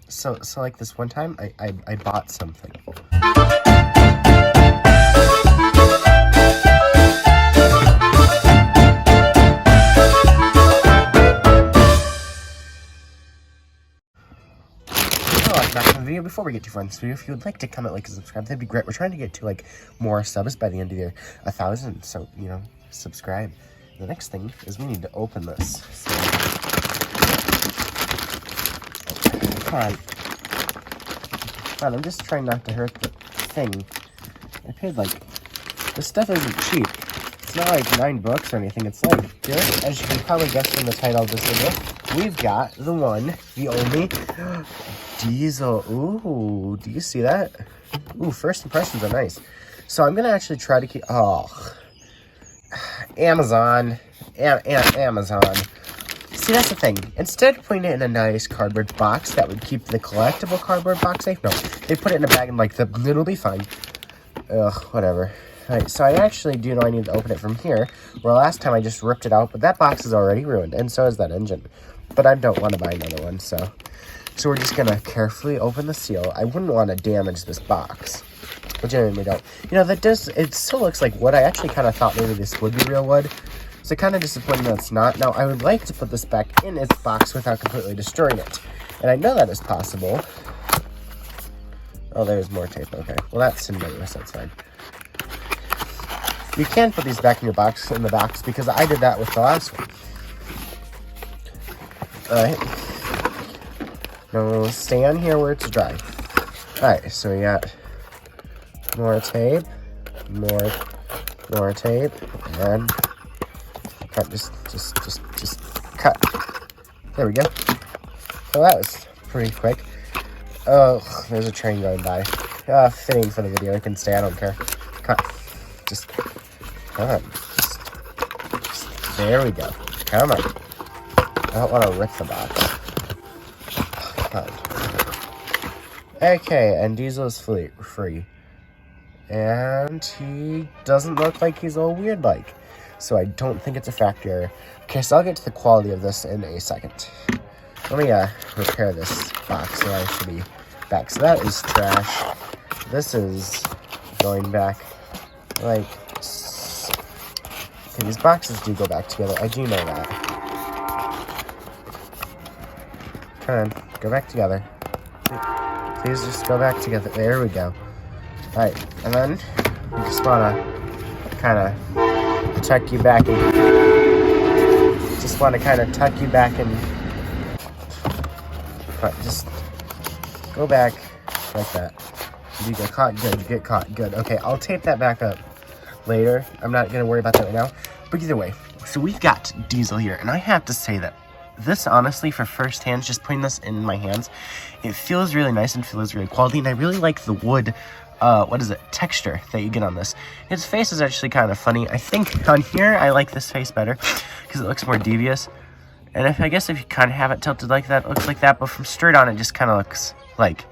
So like this one time, I bought something. Back to the video. Before we get too far in this video, if you would like to comment, like, and subscribe, that'd be great. We're trying to get to like more subs by the end of the year, 1,000. So subscribe. The next thing is we need to open this. So, come on, I'm just trying not to hurt the thing. I paid this stuff isn't cheap. It's not like $9 or anything. It's like good. As you can probably guess from the title of this video, we've got the one, the only Diesel. Ooh, do you see that? Ooh, first impressions are nice. So I'm gonna actually try to keep. Oh, Amazon. Amazon. See, that's the thing. Instead of putting it in a nice cardboard box that would keep the collectible cardboard box safe, no, they put it in a bag and it'll be fine. Ugh, whatever. Alright, so I actually do know I need to open it from here, where last time I just ripped it out, but that box is already ruined, and so is that engine. But I don't want to buy another one, so we're just gonna carefully open the seal. I wouldn't want to damage this box. I genuinely don't. It still looks like wood. I actually kind of thought maybe this would be real wood. So kind of disappointed that it's not. Now, I would like to put this back in its box without completely destroying it. And I know that is possible. Oh, there's more tape. Okay. Well, that's ambiguous. That's fine. You can put these back in the box because I did that with the last one. Alright. Now we'll stay on here where it's dry. Alright, so we got more tape, more tape, and cut, just cut. There we go. So that was pretty quick. Oh, there's a train going by. Fitting for the video. I can stay, I don't care. Cut. Just, come on. Just, there we go. Come on. I don't want to rip the box. Okay, and Diesel is free. And he doesn't look like he's all weird like. So I don't think it's a factory error. Okay, so I'll get to the quality of this in a second. Let me repair this box, so I should be back. So that is trash. This is going back like... Okay, these boxes do go back together. I do know that. Come on, go back together. Please just go back together. There we go. Alright, and then we just want to kind of tuck you back and just go back like that. You get caught, good. You get caught, good. Okay, I'll tape that back up later. I'm not going to worry about that right now. But either way, so we've got Diesel here, and I have to say that this, honestly, for first hands, just putting this in my hands, it feels really nice and feels really quality, and I really like the wood, texture that you get on this. His face is actually kind of funny. I think on here, I like this face better, because it looks more devious, and I guess if you kind of have it tilted like that, it looks like that, but from straight on, it just kind of looks like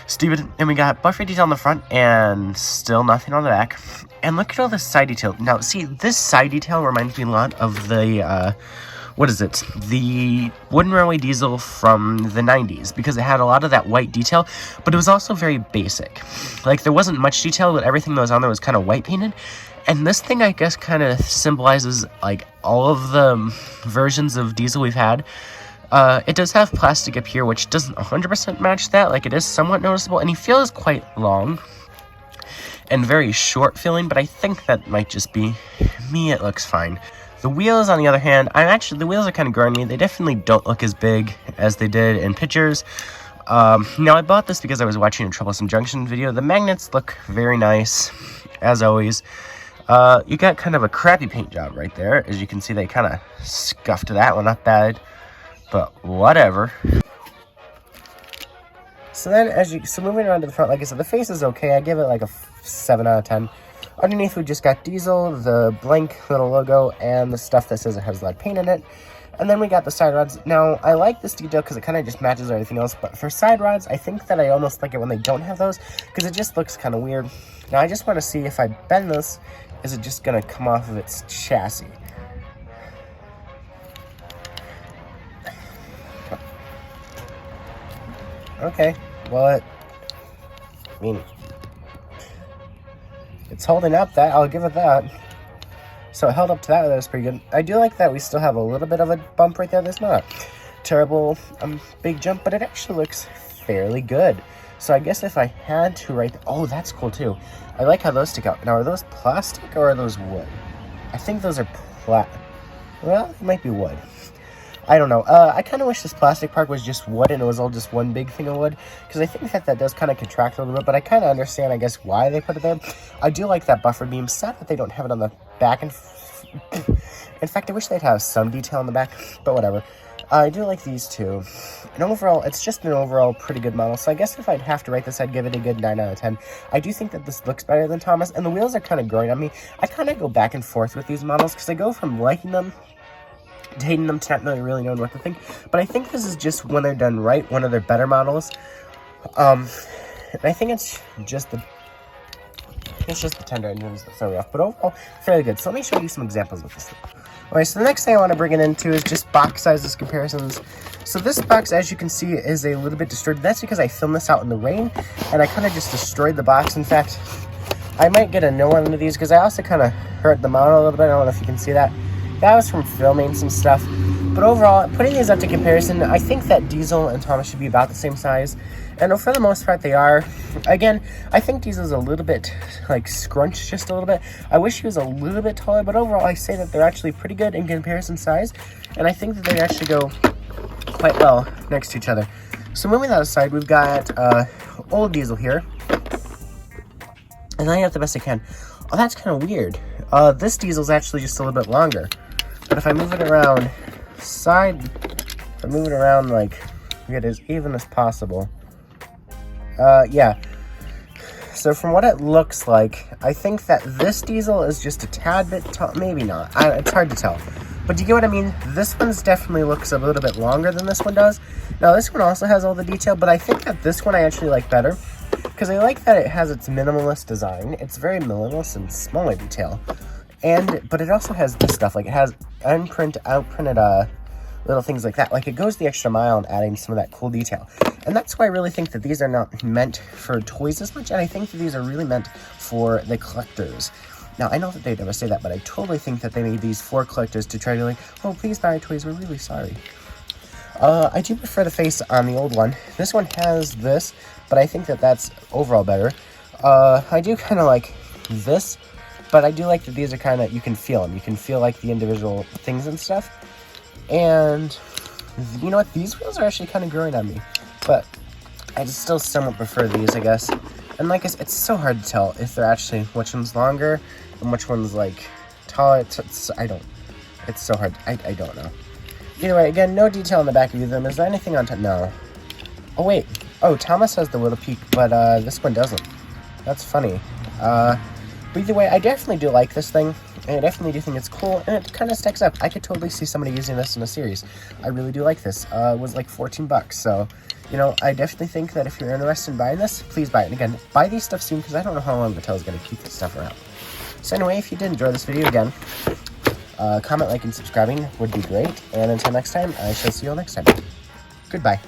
stupid. And we got buffer detail on the front, and still nothing on the back, and look at all this side detail. Now, see, this side detail reminds me a lot of the, the wooden railway Diesel from the 90s, because it had a lot of that white detail, but it was also very basic. Like, there wasn't much detail, but everything that was on there was kind of white painted. And this thing, I guess, kind of symbolizes, like, all of the versions of Diesel we've had. It does have plastic up here, which doesn't 100% match that. Like, it is somewhat noticeable, and he feels quite long and very short feeling, but I think that might just be me. It looks fine. The wheels, on the other hand, the wheels are kind of grimy. They definitely don't look as big as they did in pictures. Now, I bought this because I was watching a Troublesome Junction video. The magnets look very nice, as always. You got kind of a crappy paint job right there. As you can see, they kind of scuffed that one up bad, but whatever. So then, so moving on to the front, like I said, the face is okay. I give it like a 7 out of 10. Underneath, we just got Diesel, the blank little logo, and the stuff that says it has lead paint in it. And then we got the side rods. Now, I like this detail because it kind of just matches everything else, but for side rods, I think that I almost like it when they don't have those, because it just looks kind of weird. Now, I just want to see if I bend this, is it just going to come off of its chassis? Okay, well, I mean, it's holding up. That I'll give it that. So it held up to that. That was pretty good. I do like that we still have a little bit of a bump right there. There's not a terrible big jump, but it actually looks fairly good. So I guess if I had to write, oh, that's cool too. I like how those stick out. Now, are those plastic or are those wood? I think those are well, it might be wood. I don't know. I kind of wish this plastic part was just wood and it was all just one big thing of wood, because I think that does kind of contract a little bit, but I kind of understand, I guess, why they put it there. I do like that buffer beam. Sad that they don't have it on the back. In fact, I wish they'd have some detail on the back, but whatever. I do like these two. And overall, it's just an overall pretty good model. So I guess if I'd have to rate this, I'd give it a good 9 out of 10. I do think that this looks better than Thomas, and the wheels are kind of growing on me. I kind of go back and forth with these models, because I go from liking them to hating them to not really knowing what to think. But I think this is just, when they're done right, one of their better models. And I think it's just the tender engines that throw me off. But overall, fairly good. So let me show you some examples with this thing. Alright, so the next thing I want to bring it into is just box sizes comparisons. So this box, as you can see, is a little bit destroyed. That's because I filmed this out in the rain, and I kind of just destroyed the box. In fact, I might get a new one of these, because I also kind of hurt the mount a little bit. I don't know if you can see that. That was from filming some stuff. But overall, putting these up to comparison, I think that Diesel and Thomas should be about the same size. And for the most part, they are. Again, I think Diesel's a little bit, like, scrunched just a little bit. I wish he was a little bit taller, but overall, I say that they're actually pretty good in comparison size. And I think that they actually go quite well next to each other. So moving that aside, we've got old Diesel here. And I have the best I can. Oh, that's kind of weird. This Diesel's actually just a little bit longer. But if I move it around if I move it around, like, get as even as possible. Yeah. So from what it looks like, I think that this Diesel is just a tad bit tall. Maybe not. It's hard to tell. But do you get what I mean? This one's definitely looks a little bit longer than this one does. Now, this one also has all the detail, but I think that this one I actually like better, because I like that it has its minimalist design. It's very minimalist and smaller detail. But it also has this stuff. Like, it has outprinted little things like that. Like, it goes the extra mile in adding some of that cool detail. And that's why I really think that these are not meant for toys as much, and I think that these are really meant for the collectors. Now, I know that they never say that, but I totally think that they made these for collectors to try to, like, oh, please buy toys, we're really sorry. I do prefer the face on the old one. This one has this, but I think that that's overall better. I do kind of like this, but I do like that these are kind of, you can feel them. You can feel, like, the individual things and stuff. And you know what? These wheels are actually kind of growing on me. But I just still somewhat prefer these, I guess. And like I said, it's so hard to tell if they're actually, which one's longer and which one's, like, taller. It's so hard. I don't know. Either way, again, no detail on the back of either of them. Is there anything on top? No. Oh, wait. Oh, Thomas has the little peak, but this one doesn't. That's funny. But either way, I definitely do like this thing. And I definitely do think it's cool, and it kind of stacks up. I could totally see somebody using this in a series. I really do like this. It was like 14 bucks, so, you know, I definitely think that if you're interested in buying this, please buy it. And again, buy these stuff soon, because I don't know how long Mattel's going to keep this stuff around. So anyway, if you did enjoy this video, again, comment, like, and subscribing would be great. And until next time, I shall see you all next time. Goodbye.